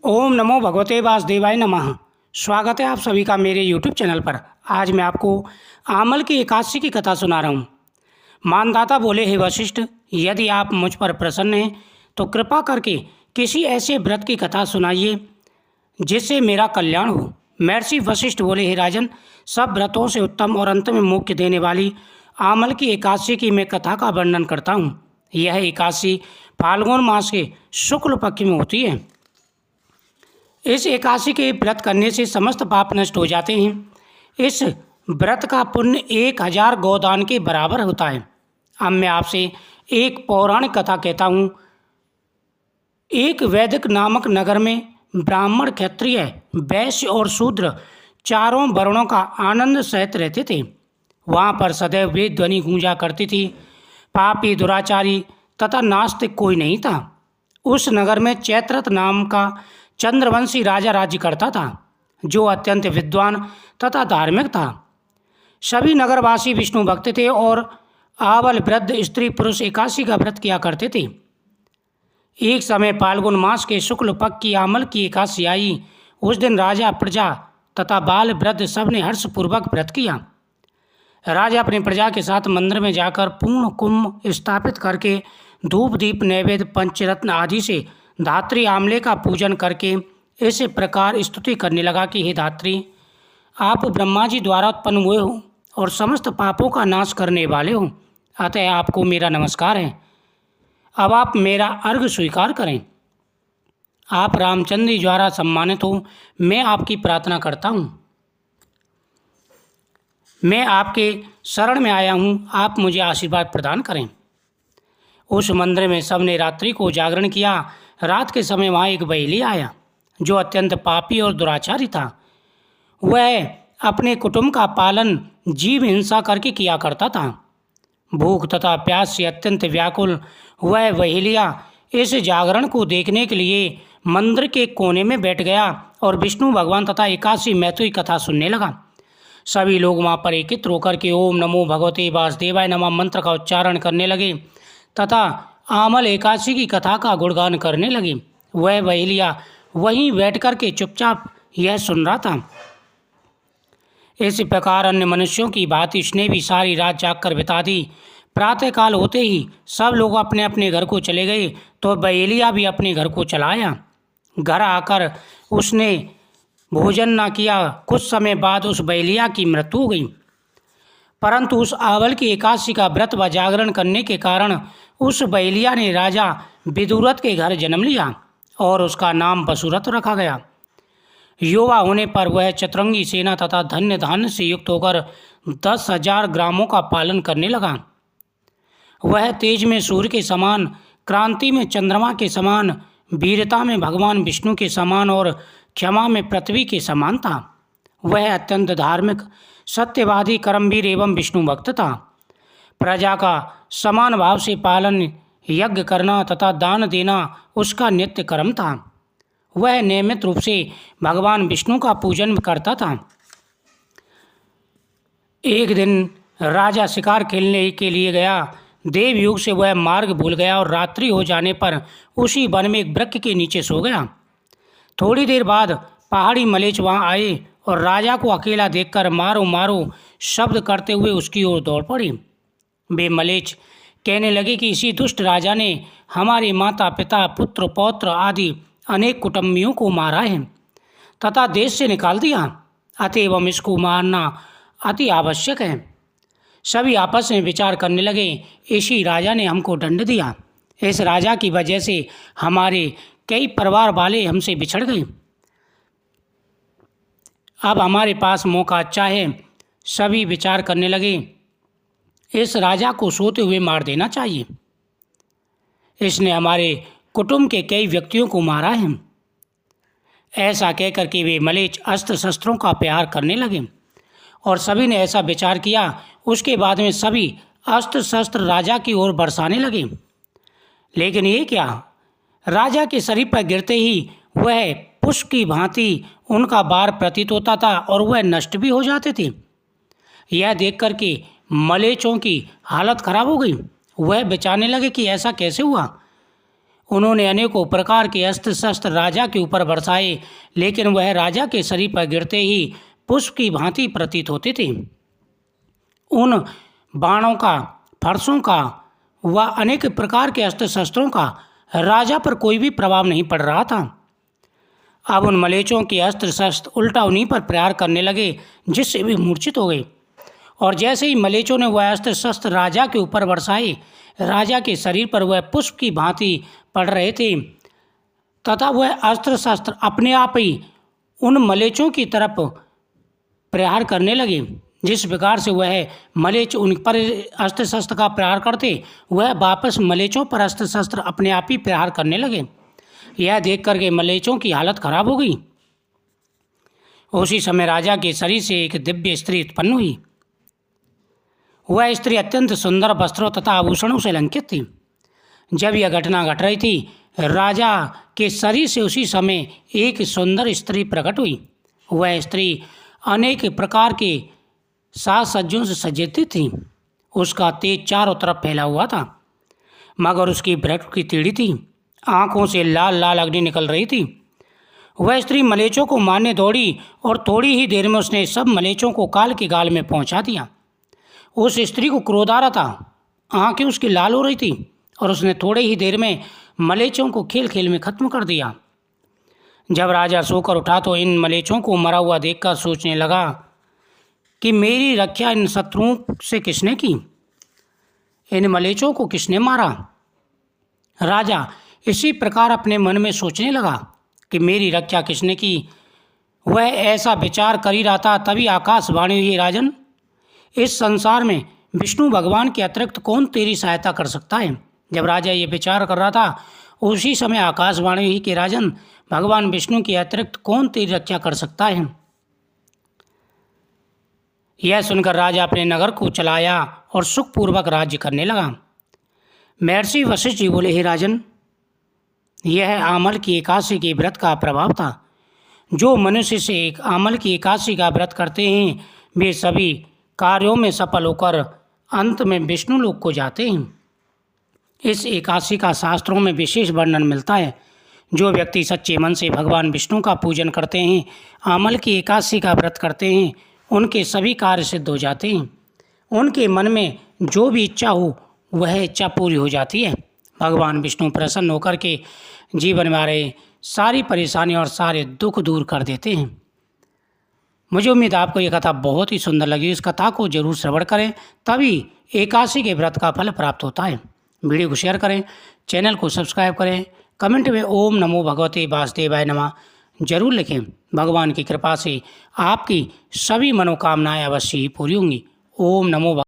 ओम नमो भगवते वासुदेवाय नमः। स्वागत है आप सभी का मेरे YouTube चैनल पर। आज मैं आपको आमल की एकादशी की कथा सुना रहा हूँ। मानदाता बोले, हे वशिष्ठ, यदि आप मुझ पर प्रसन्न हैं तो कृपा करके किसी ऐसे व्रत की कथा सुनाइए जिससे मेरा कल्याण हो। महर्षि वशिष्ठ बोले, हे राजन, सब व्रतों से उत्तम और अंत में मोक्ष देने वाली आमल की एकादशी की मैं कथा का वर्णन करता हूँ। यह एकादशी फाल्गुन मास के शुक्ल पक्ष में होती है। इस एकादशी के व्रत करने से समस्त पाप नष्ट हो जाते हैं। इस व्रत का पुण्य 1000 गोदान के बराबर होता है। अब मैं आपसे एक पौराणिक कथा कहता हूँ। एक वैदिक नामक नगर में ब्राह्मण, क्षत्रिय, वैश्य और शूद्र चारों वर्णों का आनंद सहित रहते थे। वहाँ पर सदैव वेद ध्वनि गूंजा करती थी। पापी, दुराचारी तथा नास्तिक कोई नहीं था। उस नगर में चैत्रथ नाम का चंद्रवंशी राजा राज्य करता था, जो अत्यंत विद्वान तथा धार्मिक था। सभी नगरवासी विष्णु भक्त थे और आबल, वृद्ध, स्त्री, पुरुष एकादशी का व्रत किया करते थे। एक समय फाल्गुन मास के शुक्ल पक्ष की आमल की एकादशी आई। उस दिन राजा, प्रजा तथा बाल, वृद्ध सब ने हर्षपूर्वक व्रत किया। राजा अपनी प्रजा के साथ मंदिर में जाकर पूर्ण कुंभ स्थापित करके धूप, दीप, नैवेद्य, पंचरत्न आदि से धात्री आमले का पूजन करके इस प्रकार स्तुति करने लगा कि हे धात्री, आप ब्रह्मा जी द्वारा उत्पन्न हुए हो और समस्त पापों का नाश करने वाले हो, अतः आपको मेरा नमस्कार है। अब आप मेरा अर्घ स्वीकार करें। आप रामचंद्र जी द्वारा सम्मानित हो, मैं आपकी प्रार्थना करता हूँ। मैं आपके शरण में आया हूँ, आप मुझे आशीर्वाद प्रदान करें। उस मंदिर में सबने रात्रि को जागरण किया। रात के समय वहाँ एक बहेली आया जो अत्यंत पापी और दुराचारी था। वह अपने कुटुंब का पालन जीव हिंसा करके किया करता था। भूख तथा प्यास से अत्यंत व्याकुल वह बहेलिया इस जागरण को देखने के लिए मंदिर के कोने में बैठ गया और विष्णु भगवान तथा एकादशी महत्व की कथा सुनने लगा। सभी लोग वहाँ पर एकत्र होकर के ओम नमो भगवते वासुदेवाय नमः मंत्र का उच्चारण करने लगे तथा आमल एकादशी की कथा का गुणगान करने लगे। वह बहेलिया वहीं बैठ कर के चुपचाप यह सुन रहा था। इस प्रकार अन्य मनुष्यों की भांति उसने भी सारी रात जागकर बिता दी। प्रातःकाल होते ही सब लोग अपने अपने घर को चले गए तो बहेलिया भी अपने घर को चला आया। घर आकर उसने भोजन न किया। कुछ समय बाद उस बहेलिया की मृत्यु हो गई। परंतु उस आमल की एकादशी का व्रत व जागरण करने के कारण उस बहेलिया ने राजा विदुरथ के घर जन्म लिया और उसका नाम वसुरथ रखा गया। युवा होने पर वह चतुरंगी सेना तथा धन्य धान्य से युक्त होकर 10,000 ग्रामों का पालन करने लगा। वह तेज में सूर्य के समान, क्रांति में चंद्रमा के समान, वीरता में भगवान विष्णु के समान और क्षमा में पृथ्वी के समान था। वह अत्यंत धार्मिक, सत्यवादी, कर्मवीर एवं विष्णु भक्त था। प्रजा का समान भाव से पालन, यज्ञ करना तथा दान देना उसका नित्य कर्म था। वह नियमित रूप से भगवान विष्णु का पूजन करता था। एक दिन राजा शिकार खेलने के लिए गया। देवयुग से वह मार्ग भूल गया और रात्रि हो जाने पर उसी वन में एक वृक्ष के नीचे सो गया। थोड़ी देर बाद पहाड़ी मलेच वहाँ आए और राजा को अकेला देखकर मारो मारो शब्द करते हुए उसकी ओर दौड़ पड़ी। वे मलेच कहने लगे कि इसी दुष्ट राजा ने हमारे माता, पिता, पुत्र, पौत्र आदि अनेक कुटुंबियों को मारा है तथा देश से निकाल दिया, अतएव इसको मारना अति आवश्यक है। सभी आपस में विचार करने लगे, इसी राजा ने हमको दंड दिया। इस राजा की वजह से हमारे कई परिवार वाले हमसे बिछड़ गए। अब हमारे पास मौका अच्छा है। सभी विचार करने लगे, इस राजा को सोते हुए मार देना चाहिए। इसने हमारे कुटुंब के कई व्यक्तियों को मारा है। ऐसा कहकर के वे मलेच अस्त्र शस्त्रों का प्रहार करने लगे और सभी ने ऐसा विचार किया। उसके बाद में सभी अस्त्र शस्त्र राजा की ओर बरसाने लगे। लेकिन ये क्या, राजा के शरीर पर गिरते ही वह पुष्प की भांति उनका बार प्रतीत होता था और वह नष्ट भी हो जाते थे। यह देख कर के मलेचों की हालत खराब हो गई। वह बेचाने लगे कि ऐसा कैसे हुआ। उन्होंने अनेकों प्रकार के अस्त्र शस्त्र राजा के ऊपर बरसाए, लेकिन वह राजा के शरीर पर गिरते ही पुष्प की भांति प्रतीत होते थे। उन बाणों का, फरसों का व अनेक प्रकार के अस्त्र शस्त्रों का राजा पर कोई भी प्रभाव नहीं पड़ रहा था। अब उन मलेचों के अस्त्र शस्त्र उल्टा उन्हीं पर प्रहार करने लगे, जिससे वे मूर्छित हो गए। और जैसे ही मलेचों ने वह अस्त्र शस्त्र राजा के ऊपर बरसाए, राजा के शरीर पर वह पुष्प की भांति पड़ रहे थे तथा वह अस्त्र शस्त्र अपने आप ही उन मलेचों की तरफ प्रहार करने लगे। जिस प्रकार से वह मलेच उन पर अस्त्र शस्त्र का प्रहार करते, वह वापस मलेचों पर अस्त्र शस्त्र अपने आप ही प्रहार करने लगे। यह देख करके मलेचों की हालत खराब हो गई। उसी समय राजा के शरीर से एक दिव्य स्त्री उत्पन्न हुई। वह स्त्री अत्यंत सुंदर वस्त्रों तथा आभूषणों से अलंकृत थी। जब यह घटना घट रही थी, राजा के शरीर से उसी समय एक सुंदर स्त्री प्रकट हुई। वह स्त्री अनेक प्रकार के साज सज्जों से सज्जित थी। उसका तेज चारों तरफ फैला हुआ था, मगर उसकी ब्रट की टेढ़ी थी। आंखों से लाल लाल अग्नि निकल रही थी। वह स्त्री मलेचों को मारने दौड़ी और थोड़ी ही देर में उसने सब मलेचों को काल के गाल में पहुंचा दिया। उस स्त्री को क्रोध आ रहा था, आंखें उसकी लाल हो रही थी और उसने थोड़े ही देर में मलेचों को खेल खेल में खत्म कर दिया। जब राजा सोकर उठा तो इन मलेचों को मरा हुआ देखकर सोचने लगा कि मेरी रक्षा इन शत्रुओं से किसने की, इन मलेचों को किसने मारा। राजा इसी प्रकार अपने मन में सोचने लगा कि मेरी रक्षा किसने की। वह ऐसा विचार कर ही रहा था, तभी आकाशवाणी हुई, राजन, इस संसार में विष्णु भगवान के अतिरिक्त कौन तेरी सहायता कर सकता है। जब राजा ये विचार कर रहा था, उसी समय आकाशवाणी हुई कि राजन, भगवान विष्णु के अतिरिक्त कौन तेरी रक्षा कर सकता है। यह सुनकर राजा अपने नगर को चलाया और सुखपूर्वक राज्य करने लगा। महर्षि वशिष्ठ जी बोले, हे राजन, यह आमल की एकादशी के व्रत का प्रभाव था। जो मनुष्य से एक आमल की एकादशी का व्रत करते हैं, वे सभी कार्यों में सफल होकर अंत में विष्णु लोक को जाते हैं। इस एकादशी का शास्त्रों में विशेष वर्णन मिलता है। जो व्यक्ति सच्चे मन से भगवान विष्णु का पूजन करते हैं, आमल की एकादशी का व्रत करते हैं, उनके सभी कार्य सिद्ध हो जाते हैं। उनके मन में जो भी इच्छा हो वह इच्छा पूरी हो जाती है। भगवान विष्णु प्रसन्न होकर के जीवन में आ रहे सारी परेशानी और सारे दुख दूर कर देते हैं। मुझे उम्मीद आपको ये कथा बहुत ही सुंदर लगी। इस कथा को जरूर श्रवण करें, तभी एकादशी के व्रत का फल प्राप्त होता है। वीडियो को शेयर करें, चैनल को सब्सक्राइब करें, कमेंट में ओम नमो भगवते वासुदेवाय नमः जरूर लिखें। भगवान की कृपा से आपकी सभी मनोकामनाएं अवश्य ही पूरी होंगी। ओम नमो